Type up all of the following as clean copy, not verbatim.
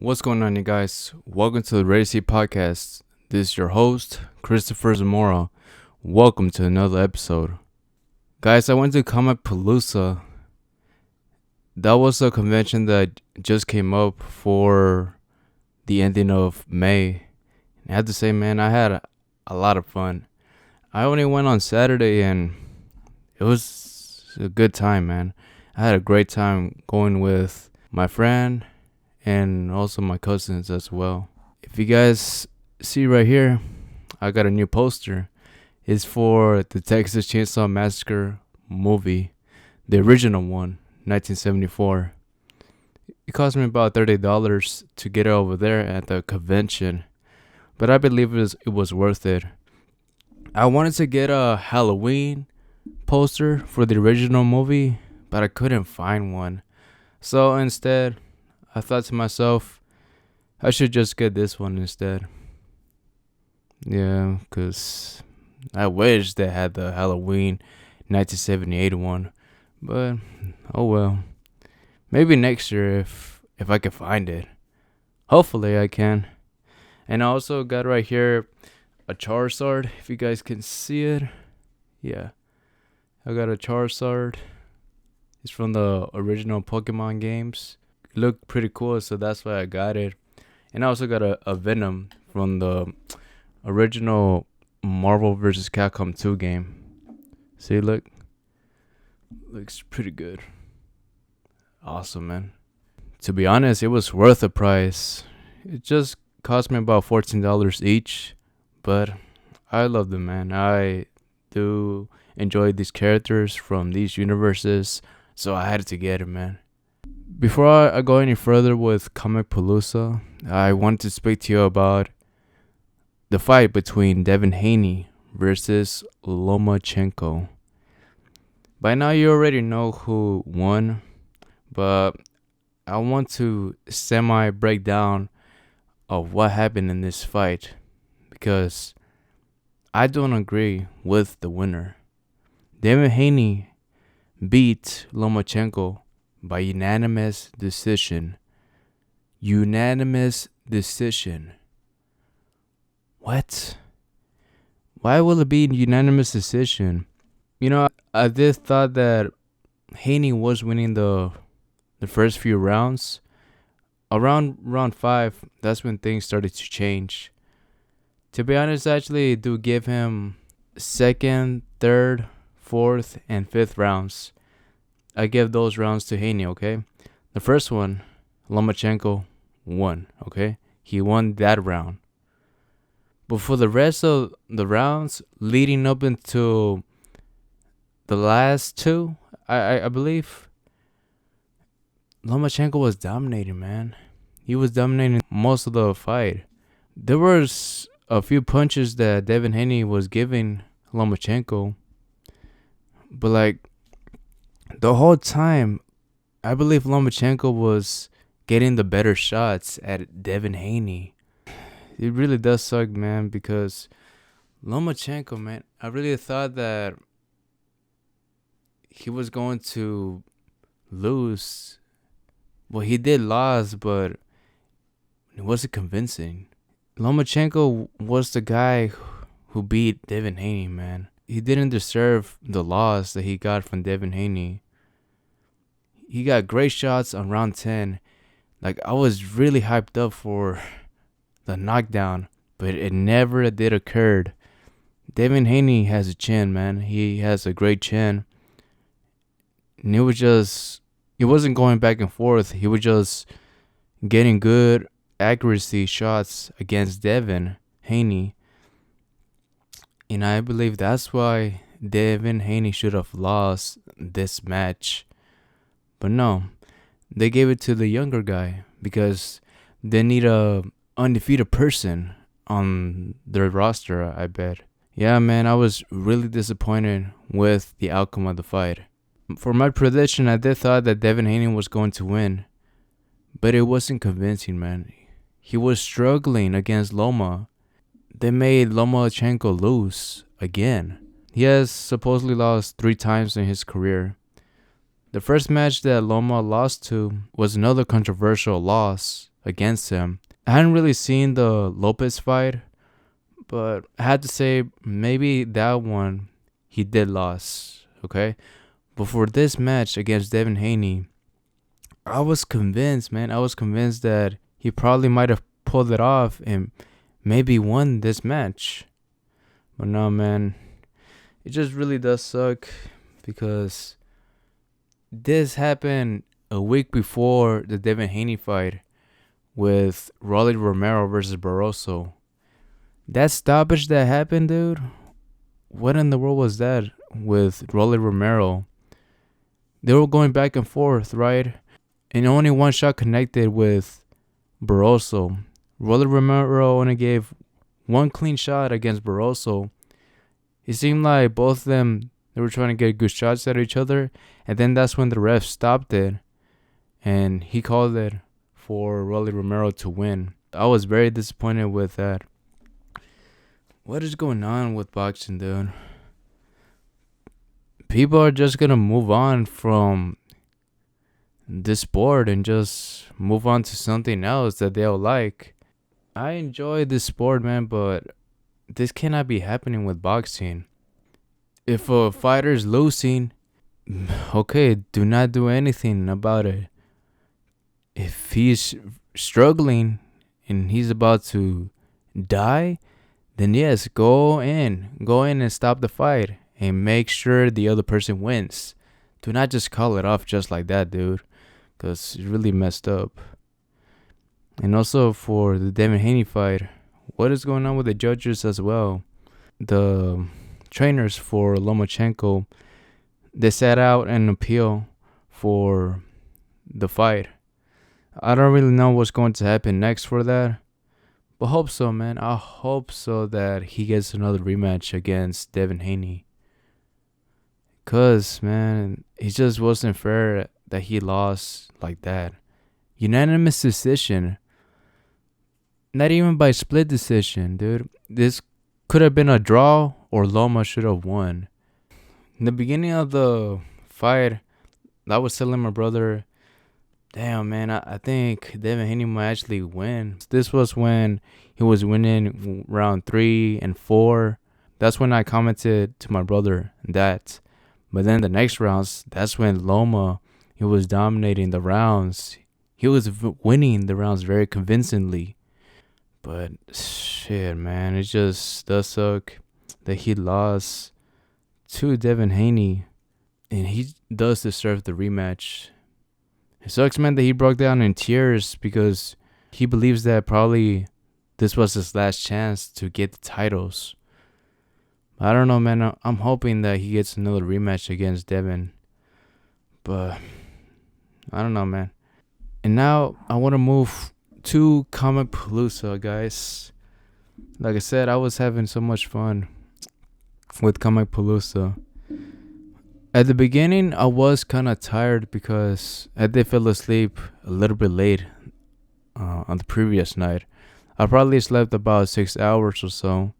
What's going on, you guys? Welcome to the Ready to See podcast. This is your host, Cristopher Zamora. Welcome to another episode. Guys, I went to Comicpalooza. That was a convention that just came up for the ending of May. I have to say, man, I had a lot of fun. I only went on Saturday and it was a good time, man. I had a great time going with my friend and also my cousins as well. If you guys see right here, I got a new poster. It's for the Texas Chainsaw Massacre movie, the original one, 1974. It cost me about $30 to get it over there at the convention, but I believe it was worth it. I wanted to get a Halloween poster for the original movie, but I couldn't find one. So instead, I thought to myself, I should just get this one instead. Yeah, because I wish they had the Halloween 1978 one. But, oh well. Maybe next year if I can find it. Hopefully I can. And I also got right here a Charizard, if you guys can see it. Yeah. I got a Charizard. It's from the original Pokemon games. It looked pretty cool, so that's why I got it. And I also got a Venom from the original Marvel vs. Capcom 2 game. See, look. Looks pretty good. Awesome, man. To be honest, it was worth the price. It just cost me about $14 each. But I love them, man. I do enjoy these characters from these universes. So I had to get it, man. Before I go any further with Comicpalooza, I want to speak to you about the fight between Devin Haney versus Lomachenko. By now you already know who won, but I want to break down of what happened in this fight because I don't agree with the winner. Devin Haney beat Lomachenko by unanimous decision. Unanimous decision. What? Why will it be unanimous decision? You know, I did thought that Haney was winning the first few rounds. Around round 5, that's when things started to change. To be honest, I actually do give him second, third, fourth, and fifth rounds. I give those rounds to Haney, okay? The first one, Lomachenko won, okay? He won that round. But for the rest of the rounds leading up into the last two, I believe, Lomachenko was dominating, man. He was dominating most of the fight. There was a few punches that Devin Haney was giving Lomachenko. But like, the whole time, I believe Lomachenko was getting the better shots at Devin Haney. It really does suck, man, because Lomachenko, man, I really thought that he was going to lose. Well, he did lose, but it wasn't convincing. Lomachenko was the guy who beat Devin Haney, man. He didn't deserve the loss that he got from Devin Haney. He got great shots on round 10. Like, I was really hyped up for the knockdown, but it never did occur. Devin Haney has a chin, man. He has a great chin. And it wasn't going back and forth. He was just getting good accuracy shots against Devin Haney. And I believe that's why Devin Haney should have lost this match. But no, they gave it to the younger guy because they need a undefeated person on their roster, I bet. Yeah, man, I was really disappointed with the outcome of the fight. For my prediction, I did thought that Devin Haney was going to win, but it wasn't convincing, man. He was struggling against Loma. They made Lomachenko lose again. He has supposedly lost 3 times in his career. The first match that Loma lost to was another controversial loss against him. I hadn't really seen the Lopez fight, but I had to say maybe that one he did lose, okay? But for this match against Devin Haney, I was convinced, man. I was convinced that he probably might have pulled it off and maybe won this match. But no, man. It just really does suck because this happened a week before the Devin Haney fight with Rolly Romero versus Barroso. That stoppage that happened, dude. What in the world was that with Rolly Romero? They were going back and forth, right? And only one shot connected with Barroso. Rolly Romero only gave one clean shot against Barroso. It seemed like both of them, they were trying to get good shots at each other. And then that's when the ref stopped it. And he called it for Rolly Romero to win. I was very disappointed with that. What is going on with boxing, dude? People are just going to move on from this sport and just move on to something else that they'll like. I enjoy this sport, man, but this cannot be happening with boxing. If a fighter's losing, okay, do not do anything about it. If he's struggling and he's about to die, then yes, go in and stop the fight and make sure the other person wins. Do not just call it off just like that, dude, because it's really messed up. And also for the Devin Haney fight, what is going on with the judges as well? The trainers for Lomachenko, they set out an appeal for the fight. I don't really know what's going to happen next for that, but hope so, man. I hope so that he gets another rematch against Devin Haney. Because, man, it just wasn't fair that he lost like that. Unanimous decision. Not even by split decision, dude. This could have been a draw or Loma should have won. In the beginning of the fight, I was telling my brother, damn, man, I think Devin Haney might actually win. This was when he was winning round 3 and 4. That's when I commented to my brother that. But then the next rounds, that's when Loma, he was dominating the rounds. He was winning the rounds very convincingly. But shit, man, it just does suck that he lost to Devin Haney. And he does deserve the rematch. It sucks, man, that he broke down in tears because he believes that probably this was his last chance to get the titles. I don't know, man. I'm hoping that he gets another rematch against Devin. But I don't know, man. And now I want to move to Comicpalooza, guys. Like I said, I was having so much fun with Comicpalooza. At the beginning, I was kind of tired because I did fall asleep a little bit late on the previous night. I probably slept about 6 hours or so.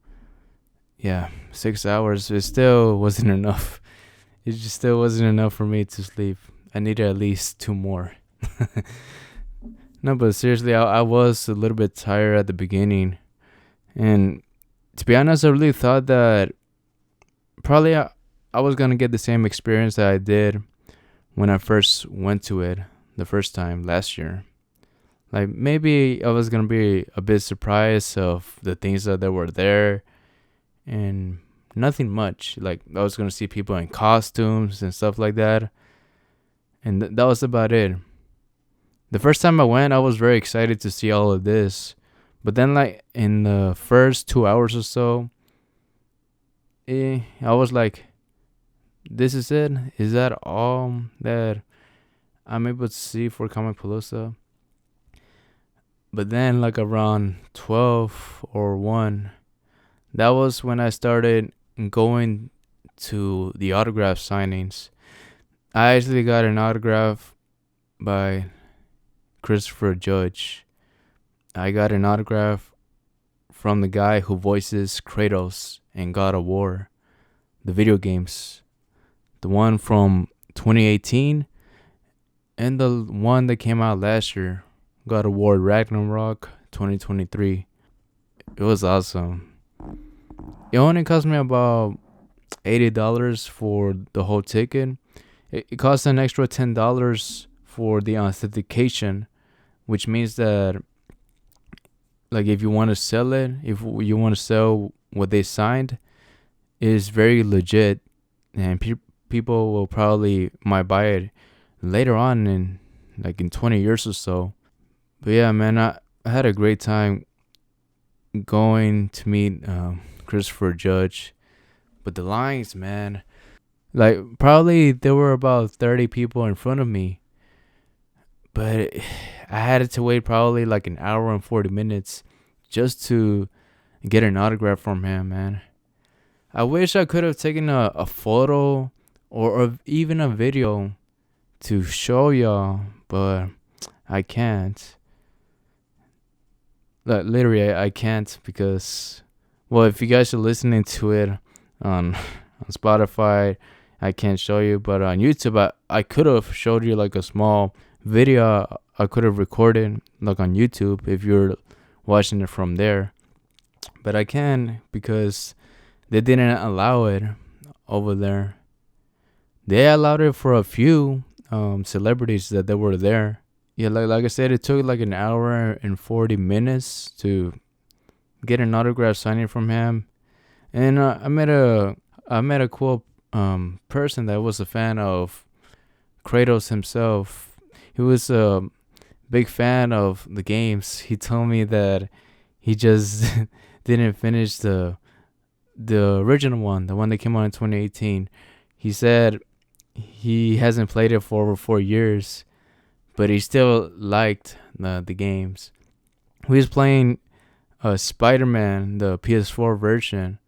Yeah, 6 hours. It still wasn't enough. It just still wasn't enough for me to sleep. I needed at least 2 more. No, but seriously, I was a little bit tired at the beginning. And to be honest, I really thought that probably I was going to get the same experience that I did when I first went to it the first time last year. Like, maybe I was going to be a bit surprised of the things that were there and nothing much. Like, I was going to see people in costumes and stuff like that. And that was about it. The first time I went, I was very excited to see all of this. But then, like, in the first 2 hours or so, I was like, this is it? Is that all that I'm able to see for Comicpalooza? But then, like, around 12 or 1, that was when I started going to the autograph signings. I actually got an autograph by Christopher Judge. I got an autograph from the guy who voices Kratos in God of War, the video games. The one from 2018 and the one that came out last year God of War Ragnarok 2023. It was awesome. It only cost me about $80 for the whole ticket. It costs an extra $10 for the authentication, which means that, like, if you want to sell it, if you want to sell what they signed, it is very legit, and people will probably might buy it later on in 20 years or so. But yeah, man, I had a great time going to meet Christopher Judge. But the lines, man, like, probably there were about 30 people in front of me, but I had to wait probably like an hour and 40 minutes just to get an autograph from him, man. I wish I could have taken a photo or even a video to show y'all, but I can't. Like, literally, I can't because, well, if you guys are listening to it on Spotify, I can't show you. But on YouTube, I could have showed you like a small video I could have recorded like on YouTube if you're watching it from there. But I can because they didn't allow it over there. They allowed it for a few celebrities that they were there. Yeah, like I said, it took like an hour and 40 minutes to get an autograph signing from him. And I met a cool person that was a fan of Kratos himself. He was a big fan of the games. He told me that he just didn't finish the original one, the one that came out in 2018. He said he hasn't played it for over 4 years, but he still liked the games. He was playing Spider-Man, the PS4 version.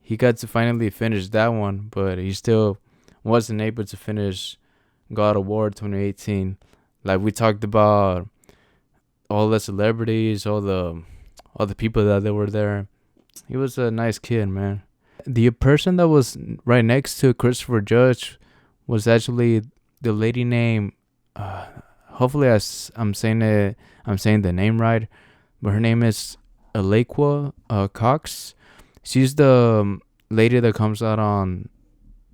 He got to finally finish that one, but he still wasn't able to finish God of War 2018. Like, we talked about all the celebrities, all the people that they were there. He was a nice kid, man. The person that was right next to Christopher Judge was actually the lady named, hopefully I'm saying the name right, but her name is Alaqua Cox. She's the lady that comes out on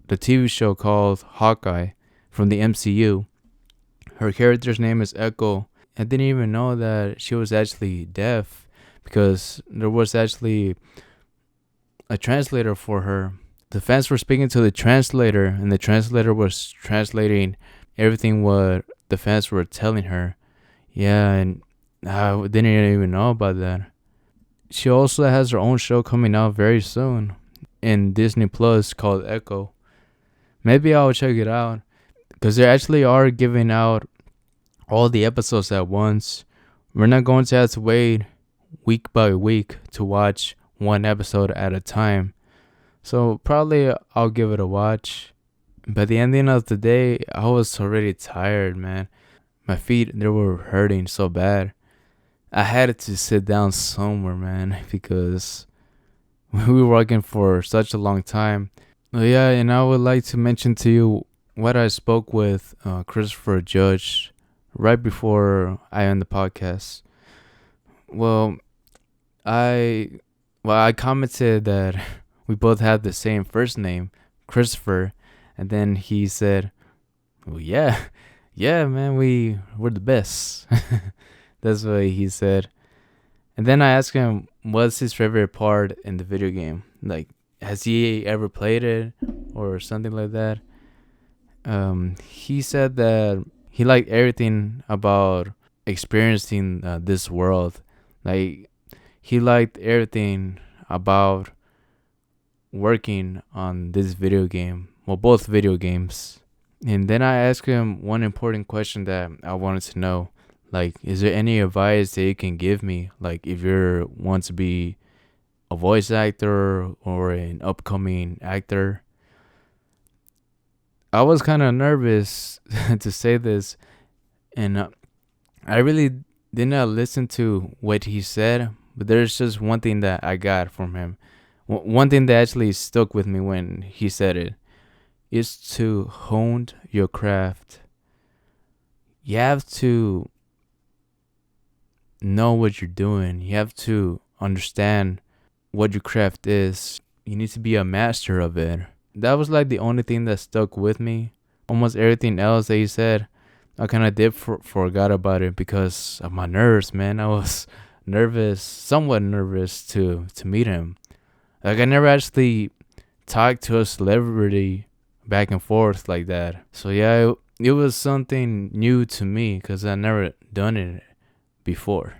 the TV show called Hawkeye from the MCU. Her character's name is Echo. I didn't even know that she was actually deaf because there was actually a translator for her. The fans were speaking to the translator, and the translator was translating everything what the fans were telling her. Yeah, and I didn't even know about that. She also has her own show coming out very soon in Disney Plus called Echo. Maybe I'll check it out because they actually are giving out all the episodes at once. We're not going to have to wait week by week to watch one episode at a time. So probably I'll give it a watch. By the ending of the day, I was already tired, man. My feet, they were hurting so bad. I had to sit down somewhere, man, because we were working for such a long time. Yeah, and I would like to mention to you what I spoke with Christopher Judge right before I end the podcast. Well, I commented that we both had the same first name, Christopher, and then he said, "Well, yeah, man, we're the best." That's what he said. And then I asked him what's his favorite part in the video game. Like, has he ever played it or something like that? He said that he liked everything about experiencing this world. Like, he liked everything about working on this video game. Well, both video games. And then I asked him one important question that I wanted to know. Like, is there any advice that you can give me? Like, if you want to be a voice actor or an upcoming actor. I was kind of nervous to say this. And I really did not listen to what he said. But there's just one thing that I got from him. One thing that actually stuck with me when he said it is to hone your craft. You have to know what you're doing. You have to understand what your craft is. You need to be a master of it. That was like the only thing that stuck with me. Almost everything else that he said, I kind of forgot about it because of my nerves, man. I was nervous, somewhat nervous to meet him. Like I never actually talked to a celebrity back and forth like that. So yeah, it was something new to me because I never done it before.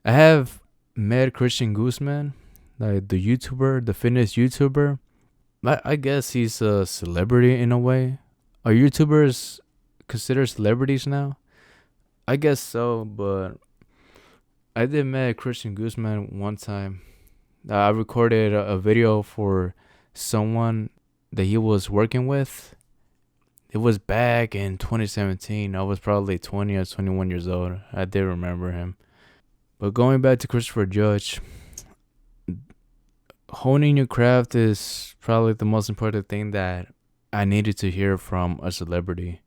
I have met Christian Guzman, like the YouTuber, the fitness YouTuber. I guess he's a celebrity in a way. Are YouTubers considered celebrities now? I guess so, but I did met Christian Guzman one time. I recorded a video for someone that he was working with. It was back in 2017. I was probably 20 or 21 years old. I did remember him. But going back to Christopher Judge, honing your craft is probably the most important thing that I needed to hear from a celebrity.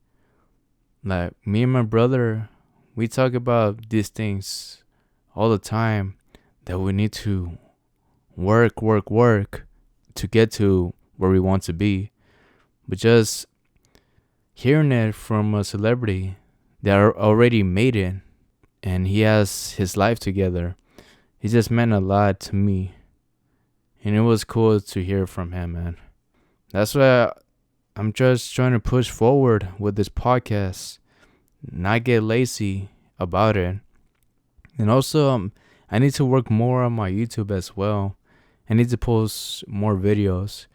Like me and my brother, we talk about these things all the time, that we need to work to get to where we want to be. But just hearing it from a celebrity that already made it and he has his life together, it just meant a lot to me. And it was cool to hear from him, man. That's why I'm just trying to push forward with this podcast, not get lazy about it. And also, I need to work more on my YouTube as well. I need to post more videos.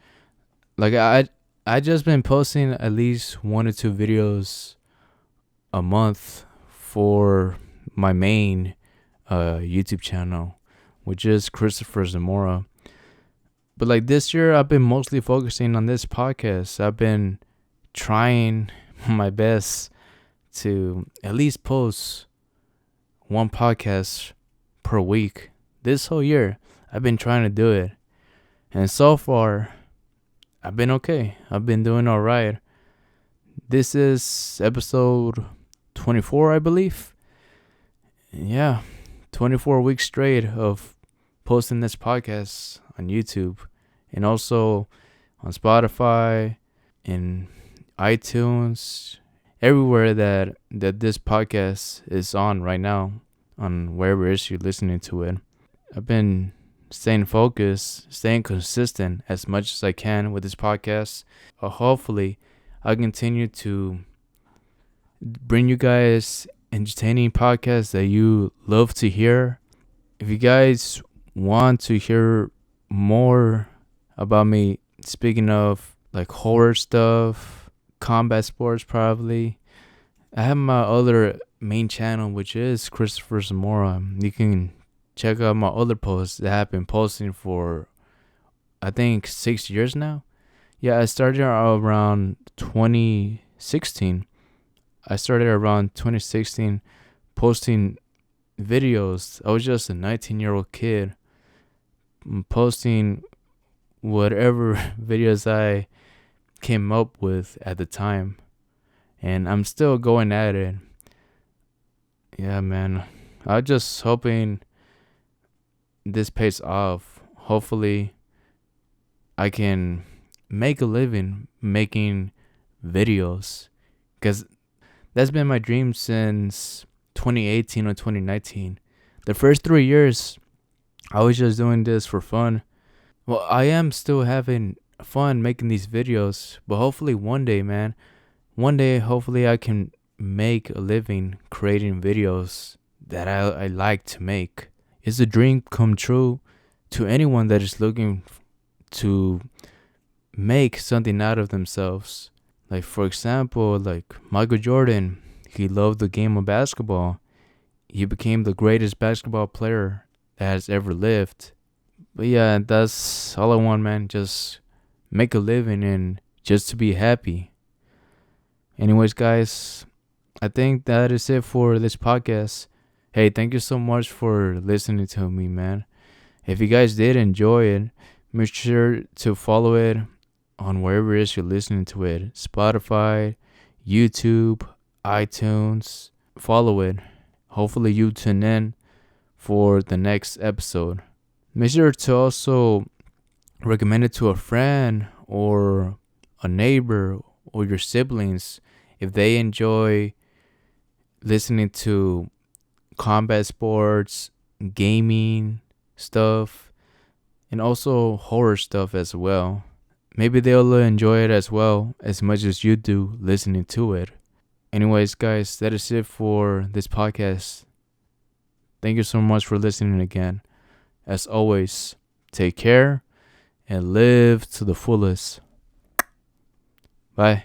Like I just been posting at least 1 or 2 videos a month for my main YouTube channel, which is Cristopher Zamora. But like this year, I've been mostly focusing on this podcast. I've been trying my best to at least post 1 podcast per week. This whole year, I've been trying to do it. And so far, I've been okay. I've been doing all right. This is episode 24, I believe. Yeah, 24 weeks straight of posting this podcast on YouTube and also on Spotify and iTunes, everywhere that this podcast is on right now, on wherever it is you're listening to it. I've been staying focused, staying consistent as much as I can with this podcast. Hopefully, I'll continue to bring you guys entertaining podcasts that you love to hear. If you guys want to hear more about me, speaking of like horror stuff, combat sports probably, I have my other main channel, which is Cristopher Zamora. You can check out my other posts that I've been posting for, I think, 6 years now. Yeah, I started around 2016. I started around 2016 posting videos. I was just a 19-year-old kid posting whatever videos I came up with at the time. And I'm still going at it. Yeah, man. I'm just hoping this pays off. Hopefully, I can make a living making videos. Because that's been my dream since 2018 or 2019. The first 3 years, I was just doing this for fun. Well, I am still having fun making these videos. But hopefully one day, man. One day, hopefully I can make a living creating videos that I like to make. It's a dream come true to anyone that is looking to make something out of themselves. Like, for example, like Michael Jordan, he loved the game of basketball. He became the greatest basketball player that has ever lived. But yeah, that's all I want, man. Just make a living and just to be happy. Anyways, guys, I think that is it for this podcast. Hey, thank you so much for listening to me, man. If you guys did enjoy it, make sure to follow it on wherever it is you're listening to it. Spotify, YouTube, iTunes. Follow it. Hopefully you tune in for the next episode. Make sure to also recommend it to a friend or a neighbor or your siblings if they enjoy listening to combat sports, gaming stuff, and also horror stuff as well. Maybe they'll enjoy it as well as much as you do listening to it. Anyways, guys, that is it for this podcast. Thank you so much for listening again. As always, take care and live to the fullest. Bye.